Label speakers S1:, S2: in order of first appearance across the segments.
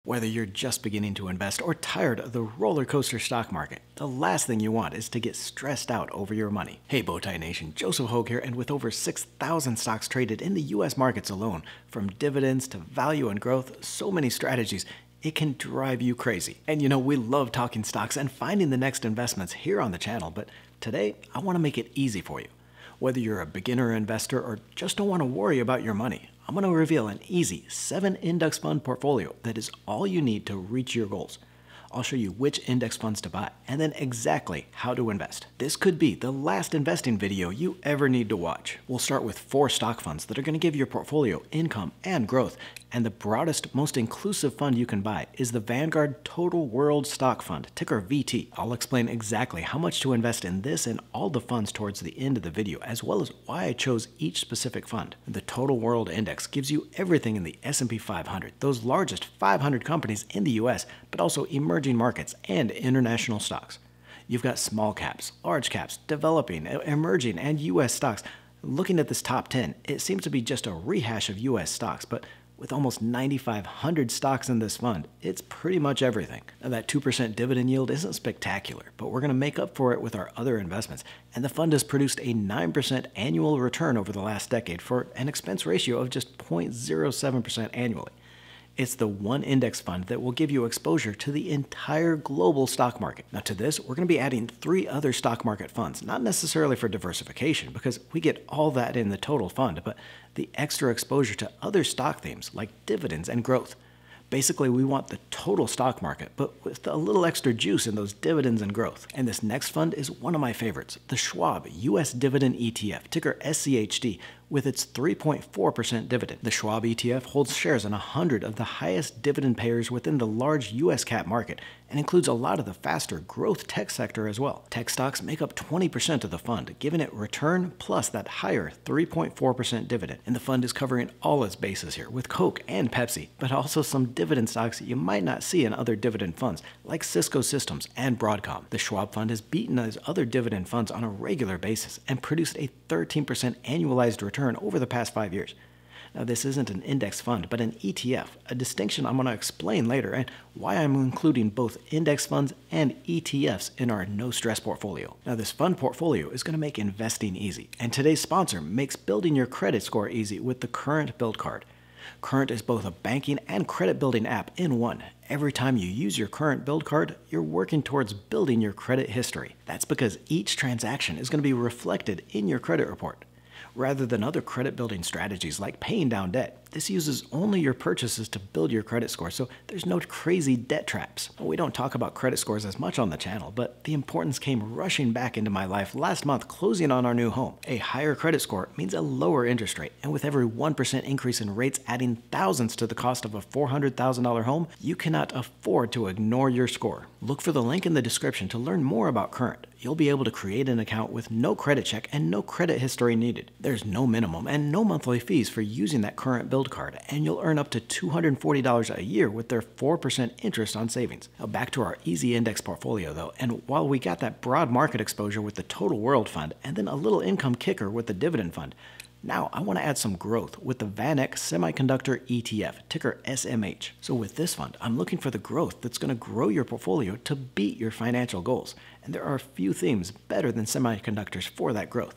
S1: Whether you're just beginning to invest or tired of the roller coaster stock market, the last thing you want is to get stressed out over your money. Hey Bowtie Nation, Joseph Hogue here, and with over 6,000 stocks traded in the US markets alone, from dividends to value and growth, so many strategies, it can drive you crazy. And you know, we love talking stocks and finding the next investments here on the channel, but today I want to make it easy for you. Whether you're a beginner investor or just don't want to worry about your money, I'm going to reveal an easy 7-index fund portfolio that is all you need to reach your goals. I'll show you which index funds to buy and then exactly how to invest. This could be the last investing video you ever need to watch. We'll start with 4 stock funds that are going to give your portfolio income and growth, and the broadest, most inclusive fund you can buy is the Vanguard Total World Stock Fund, ticker VT. I'll explain exactly how much to invest in this and all the funds towards the end of the video, as well as why I chose each specific fund. The Total World Index gives you everything in the S&P 500, those largest 500 companies in the US, but also emerging markets and international stocks. You've got small caps, large caps, developing, emerging, and US stocks. Looking at this top 10, it seems to be just a rehash of US stocks, but with almost 9,500 stocks in this fund, it's pretty much everything. Now, that 2% dividend yield isn't spectacular, but we're going to make up for it with our other investments, and the fund has produced a 9% annual return over the last decade for an expense ratio of just 0.07% annually. It's the one index fund that will give you exposure to the entire global stock market. Now to this, we're going to be adding 3 other stock market funds, not necessarily for diversification, because we get all that in the total fund, but the extra exposure to other stock themes like dividends and growth. Basically, we want the total stock market, but with a little extra juice in those dividends and growth. And this next fund is one of my favorites, the Schwab US Dividend ETF, ticker SCHD, with its 3.4% dividend. The Schwab ETF holds shares in 100 of the highest dividend payers within the large US cap market and includes a lot of the faster growth tech sector as well. Tech stocks make up 20% of the fund, giving it return plus that higher 3.4% dividend. And the fund is covering all its bases here with Coke and Pepsi, but also some dividend stocks you might not see in other dividend funds like Cisco Systems and Broadcom. The Schwab fund has beaten those other dividend funds on a regular basis and produced a 13% annualized return over the past 5 years. Now, this isn't an index fund, but an ETF, a distinction I'm going to explain later, and why I'm including both index funds and ETFs in our no-stress portfolio. Now, this fund portfolio is going to make investing easy, and today's sponsor makes building your credit score easy with the Current Build Card. Current is both a banking and credit building app in one. Every time you use your Current Build Card, you're working towards building your credit history. That's because each transaction is going to be reflected in your credit report. Rather than other credit building strategies like paying down debt, this uses only your purchases to build your credit score, so there's no crazy debt traps. We don't talk about credit scores as much on the channel, but the importance came rushing back into my life last month closing on our new home. A higher credit score means a lower interest rate, and with every 1% increase in rates adding thousands to the cost of a $400,000 home, you cannot afford to ignore your score. Look for the link in the description to learn more about Current. You'll be able to create an account with no credit check and no credit history needed. There's no minimum and no monthly fees for using that Current Build Card, and you'll earn up to $240 a year with their 4% interest on savings. Now back to our easy index portfolio though, and while we got that broad market exposure with the Total World Fund and then a little income kicker with the Dividend Fund, now I want to add some growth with the VanEck Semiconductor ETF, ticker SMH. So with this fund, I'm looking for the growth that's going to grow your portfolio to beat your financial goals. And there are a few themes better than semiconductors for that growth.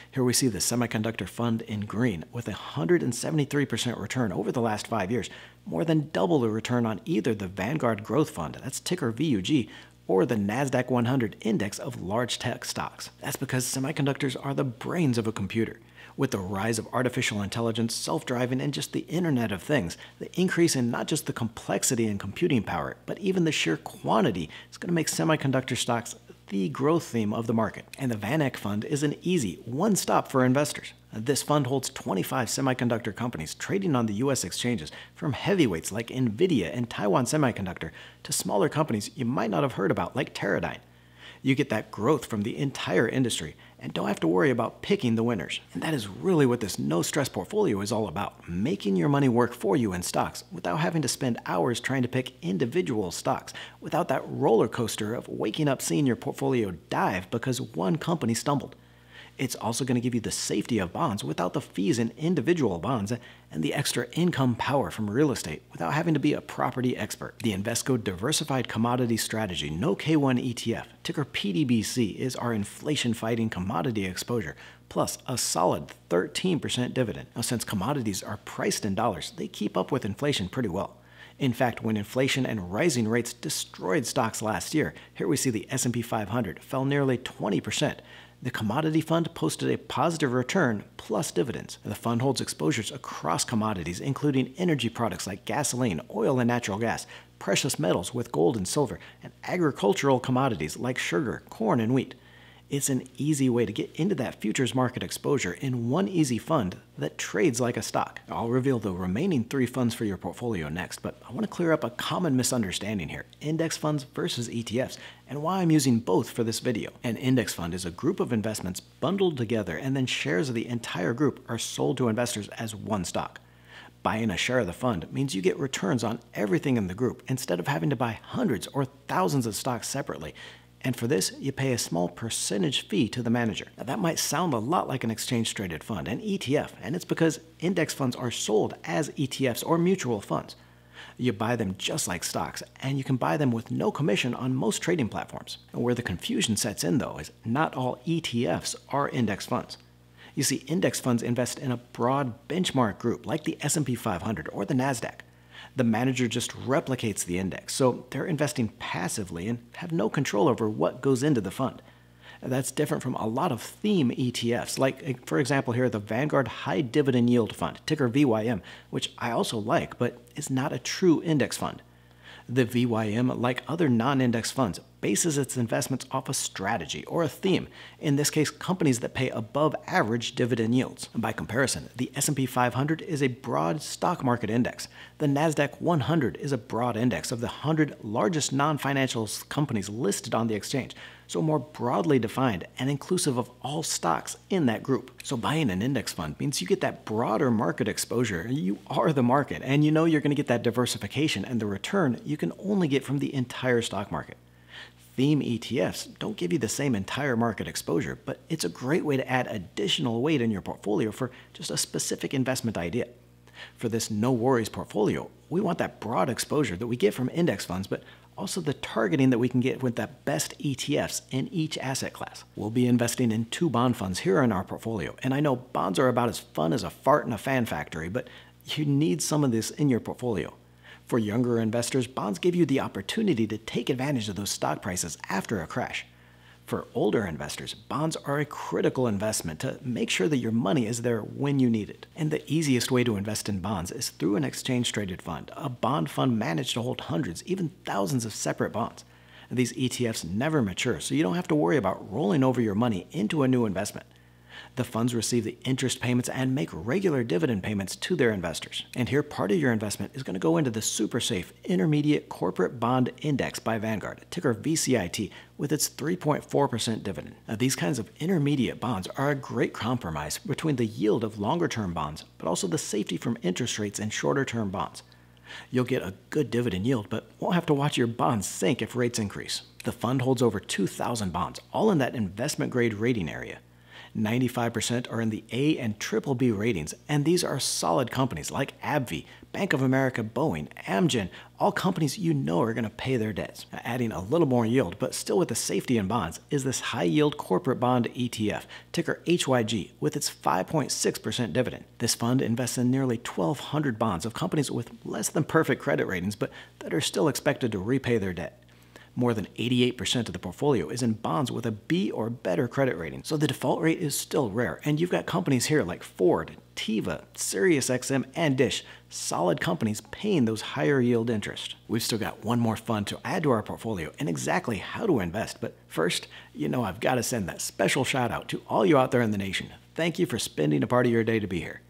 S1: Here we see the Semiconductor Fund in green with a 173% return over the last 5 years, more than double the return on either the Vanguard Growth Fund, that's ticker VUG, or the Nasdaq 100 index of large tech stocks. That's because semiconductors are the brains of a computer. With the rise of artificial intelligence, self-driving, and just the Internet of Things, the increase in not just the complexity and computing power, but even the sheer quantity is going to make semiconductor stocks the growth theme of the market. And the VanEck Fund is an easy one-stop for investors. This fund holds 25 semiconductor companies trading on the US exchanges, from heavyweights like Nvidia and Taiwan Semiconductor to smaller companies you might not have heard about like Teradyne. You get that growth from the entire industry and don't have to worry about picking the winners. And that is really what this no-stress portfolio is all about, making your money work for you in stocks without having to spend hours trying to pick individual stocks, without that roller coaster of waking up seeing your portfolio dive because one company stumbled. It's also going to give you the safety of bonds without the fees in individual bonds and the extra income power from real estate without having to be a property expert. The Invesco Diversified Commodity Strategy No K1 ETF, ticker PDBC, is our inflation-fighting commodity exposure, plus a solid 13% dividend. Now, since commodities are priced in dollars, they keep up with inflation pretty well. In fact, when inflation and rising rates destroyed stocks last year, here we see the S&P 500 fell nearly 20%. The commodity fund posted a positive return plus dividends. The fund holds exposures across commodities, including energy products like gasoline, oil and natural gas, precious metals with gold and silver, and agricultural commodities like sugar, corn, and wheat. It's an easy way to get into that futures market exposure in one easy fund that trades like a stock. I'll reveal the remaining 3 funds for your portfolio next, but I want to clear up a common misunderstanding here: index funds versus ETFs, and why I'm using both for this video. An index fund is a group of investments bundled together, and then shares of the entire group are sold to investors as one stock. Buying a share of the fund means you get returns on everything in the group instead of having to buy hundreds or thousands of stocks separately. And for this, you pay a small percentage fee to the manager. Now, that might sound a lot like an exchange-traded fund, an ETF, and it's because index funds are sold as ETFs or mutual funds. You buy them just like stocks, and you can buy them with no commission on most trading platforms. And where the confusion sets in, though, is not all ETFs are index funds. You see, index funds invest in a broad benchmark group like the S&P 500 or the Nasdaq. The manager just replicates the index, so they're investing passively and have no control over what goes into the fund. That's different from a lot of theme ETFs, like, for example, here the Vanguard High Dividend Yield Fund, ticker VYM, which I also like, but is not a true index fund. The VYM, like other non-index funds, bases its investments off a strategy or a theme, in this case companies that pay above average dividend yields. By comparison, the S&P 500 is a broad stock market index. The Nasdaq 100 is a broad index of the 100 largest non-financial companies listed on the exchange, so more broadly defined and inclusive of all stocks in that group. So buying an index fund means you get that broader market exposure. You are the market, and you know you're going to get that diversification and the return you can only get from the entire stock market. Theme ETFs don't give you the same entire market exposure, but it's a great way to add additional weight in your portfolio for just a specific investment idea. For this no worries portfolio, we want that broad exposure that we get from index funds, but also the targeting that we can get with the best ETFs in each asset class. We'll be investing in 2 bond funds here in our portfolio, and I know bonds are about as fun as a fart in a fan factory, but you need some of this in your portfolio. For younger investors, bonds give you the opportunity to take advantage of those stock prices after a crash. For older investors, bonds are a critical investment to make sure that your money is there when you need it. And the easiest way to invest in bonds is through an exchange-traded fund, a bond fund managed to hold hundreds, even thousands of separate bonds. These ETFs never mature, so you don't have to worry about rolling over your money into a new investment. The funds receive the interest payments and make regular dividend payments to their investors. And here, part of your investment is going to go into the super safe Intermediate Corporate Bond Index by Vanguard, ticker VCIT, with its 3.4% dividend. Now, these kinds of intermediate bonds are a great compromise between the yield of longer-term bonds, but also the safety from interest rates in shorter-term bonds. You'll get a good dividend yield, but won't have to watch your bonds sink if rates increase. The fund holds over 2,000 bonds, all in that investment-grade rating area. 95% are in the A and BBB ratings, and these are solid companies like AbbVie, Bank of America, Boeing, Amgen, all companies you know are going to pay their debts. Adding a little more yield, but still with the safety in bonds, is this high-yield corporate bond ETF, ticker HYG, with its 5.6% dividend. This fund invests in nearly 1,200 bonds of companies with less than perfect credit ratings, but that are still expected to repay their debt. More than 88% of the portfolio is in bonds with a B or better credit rating, so the default rate is still rare, and you've got companies here like Ford, Teva, SiriusXM, and Dish, solid companies paying those higher yield interest. We've still got one more fund to add to our portfolio and exactly how to invest, but first, you know I've got to send that special shout out to all you out there in the nation. Thank you for spending a part of your day to be here.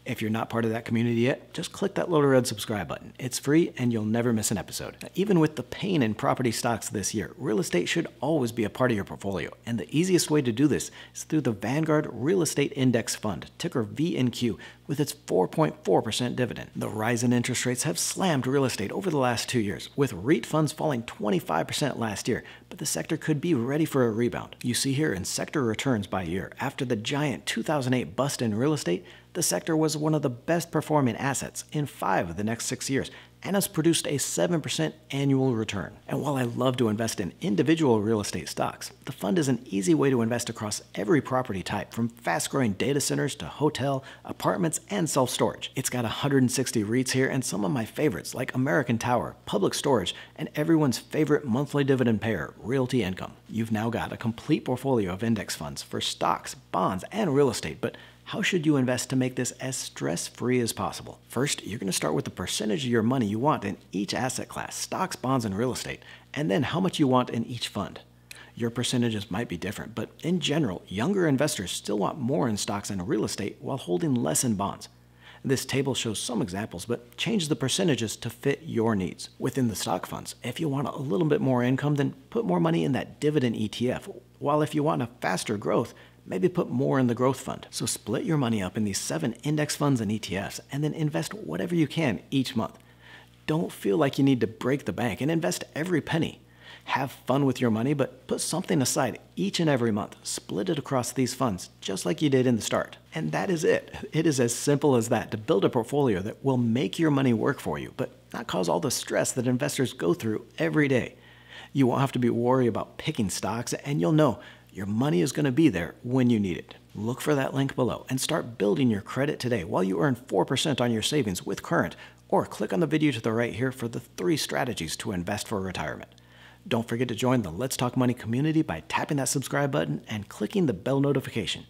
S1: If you're not part of that community yet, just click that little red subscribe button. It's free and you'll never miss an episode. Now, even with the pain in property stocks this year, real estate should always be a part of your portfolio. And the easiest way to do this is through the Vanguard Real Estate Index Fund, ticker VNQ, with its 4.4% dividend. The rise in interest rates have slammed real estate over the last 2 years, with REIT funds falling 25% last year, but the sector could be ready for a rebound. You see here in sector returns by year, after the giant 2008 bust in real estate, the sector was one of the best performing assets in 5 of the next 6 years and has produced a 7% annual return. And while I love to invest in individual real estate stocks, the fund is an easy way to invest across every property type, from fast-growing data centers to hotel, apartments, and self-storage. It's got 160 REITs here and some of my favorites like American Tower, Public Storage, and everyone's favorite monthly dividend payer, Realty Income. You've now got a complete portfolio of index funds for stocks, bonds, and real estate, but how should you invest to make this as stress-free as possible? First, you're going to start with the percentage of your money you want in each asset class, stocks, bonds, and real estate, and then how much you want in each fund. Your percentages might be different, but in general, younger investors still want more in stocks and real estate while holding less in bonds. This table shows some examples, but change the percentages to fit your needs. Within the stock funds, if you want a little bit more income, then put more money in that dividend ETF, while if you want a faster growth, maybe put more in the growth fund. So split your money up in these 7 index funds and ETFs, and then invest whatever you can each month. Don't feel like you need to break the bank and invest every penny. Have fun with your money, but put something aside each and every month. Split it across these funds, just like you did in the start. And that is it. It is as simple as that, to build a portfolio that will make your money work for you, but not cause all the stress that investors go through every day. You won't have to be worried about picking stocks, and you'll know your money is going to be there when you need it. Look for that link below and start building your credit today while you earn 4% on your savings with Current, or click on the video to the right here for the 3 strategies to invest for retirement. Don't forget to join the Let's Talk Money community by tapping that subscribe button and clicking the bell notification.